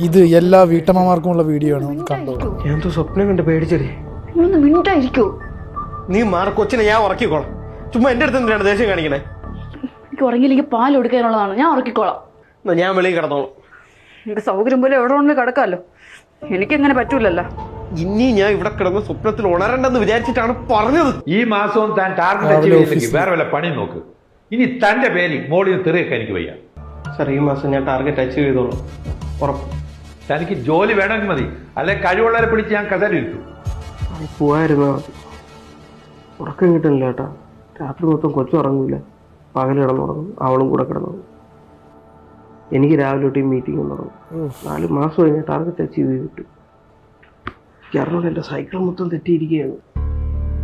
ഇത് എല്ലാ വീട്ടമ്മമാർക്കുമുള്ള വീഡിയോ ആണ്. കണ്ടോ? ഞാൻ സ്വപ്നം കണ്ട് പേടിച്ചടി. മിണ്ടായിരിക്കോ? നീ മാറി കൊച്ചിനെ ഞാൻ ഉറക്കിക്കോളാം. ചുമ്മാ എന്റെ അടുത്ത് എന്തിനാണ് ദേഷ്യം കാണിക്കണേ? എനിക്ക് ഉറങ്ങിയില്ലെങ്കിൽ പാൽ കൊടുക്കാനുള്ളതാണ്. ഞാൻ ഉറക്കിക്കോളാം. ഞാൻ വെളിയിൽ കിടന്നോളാം. എനിക്ക് സൗകര്യം പോലെ എവിടെ ഉണ്ടെങ്കിൽ കിടക്കാമല്ലോ. എനിക്കെങ്ങനെ പറ്റൂലല്ലോ. ഇനി ഞാൻ ഇവിടെ കിടന്ന് സ്വപ്നത്തിൽ ഉണരണ്ടെന്ന് വിചാരിച്ചിട്ടാണ് പറഞ്ഞത്. ഈ മാസവും താൻ ടാർഗറ്റ് അച്ചീവ് ചെയ്തില്ലെങ്കിൽ വേറെ വല്ല പണി നോക്ക്. ഇനി തന്റെ പേരിൽ മോളിൽ തെറിയൊക്കെ എനിക്ക് വയ്യ. സാർ, ഈ മാസം ഞാൻ ടാർഗറ്റ് അച്ചീവ് ചെയ്തോളാം, ഉറപ്പ്. തനിക്ക് ജോലി വേണമെങ്കിൽ മതി, അല്ലെ കഴിവുള്ളവരെ പിടിച്ച് ഞാൻ കഥയിലിട്ടു. പോവായിരുന്നോ? ഉറക്കം കിട്ടുന്നില്ല കേട്ടാ. രാത്രി മൊത്തം കൊച്ചു ഉറങ്ങൂല, പകൽ കിടന്നുറങ്ങും, അവളും കൂടെ കിടന്നുറങ്ങും. എനിക്ക് രാവിലെ തൊട്ട് മീറ്റിംഗ് തുടങ്ങും. 4 മാസം കഴിഞ്ഞാൽ ടാർഗറ്റ് അച്ചീവ് ചെയ്തിട്ട് കാരണം എന്റെ സൈക്കിൾ മൊത്തം തെറ്റിയിരിക്കുകയാണ്.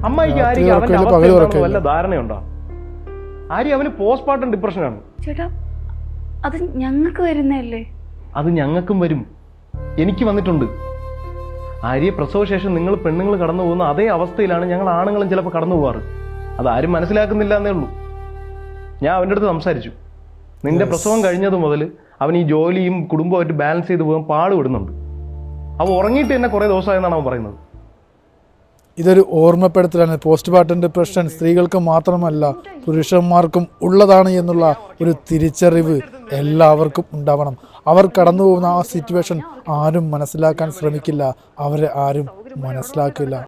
അമ്മായിക്ക് ആര്യക്ക് അവന്റെ അവസ്ഥ വല്ല ധാരണയുണ്ടോ? ആര്യ അവന് പോസ്റ്റ്മോർട്ടം ഡിപ്രഷനാണ്. ചേട്ടാ, അത് ഞങ്ങൾക്ക് വരുന്നല്ലേ? അത് ഞങ്ങൾക്കും വരും, എനിക്ക് വന്നിട്ടുണ്ട്. ആര്യ പ്രസവശേഷം നിങ്ങൾ പെണ്ണുങ്ങൾ കടന്നു പോകുന്ന അതേ അവസ്ഥയിലാണ് ഞങ്ങൾ ആണുങ്ങളും ചിലപ്പോൾ കടന്നു പോകാറ്. അതാരും മനസ്സിലാക്കുന്നില്ല എന്നേ ഉള്ളൂ. ഞാൻ അവൻ്റെ അടുത്ത് സംസാരിച്ചു. നിന്റെ പ്രസവം കഴിഞ്ഞത് മുതൽ അവൻ ഈ ജോലിയും കുടുംബമായിട്ട് ബാലൻസ് ചെയ്ത് പോകാൻ പാടുപെടുന്നുണ്ട്. അവൻ ഉറങ്ങിയിട്ട് തന്നെ കുറേ ദിവസമായെന്നാണ് അവൻ പറയുന്നത്. ഇതൊരു ഓർമ്മപ്പെടുത്തലാണ്. പോസ്റ്റ്മോർട്ടം ഡിപ്രഷൻ സ്ത്രീകൾക്ക് മാത്രമല്ല പുരുഷന്മാർക്കും ഉള്ളതാണ് എന്നുള്ള ഒരു തിരിച്ചറിവ് എല്ലാവർക്കും ഉണ്ടാവണം. അവർ കടന്നു പോകുന്ന ആ സിറ്റുവേഷൻ ആരും മനസ്സിലാക്കാൻ ശ്രമിക്കില്ല, അവരെ ആരും മനസ്സിലാക്കില്ല.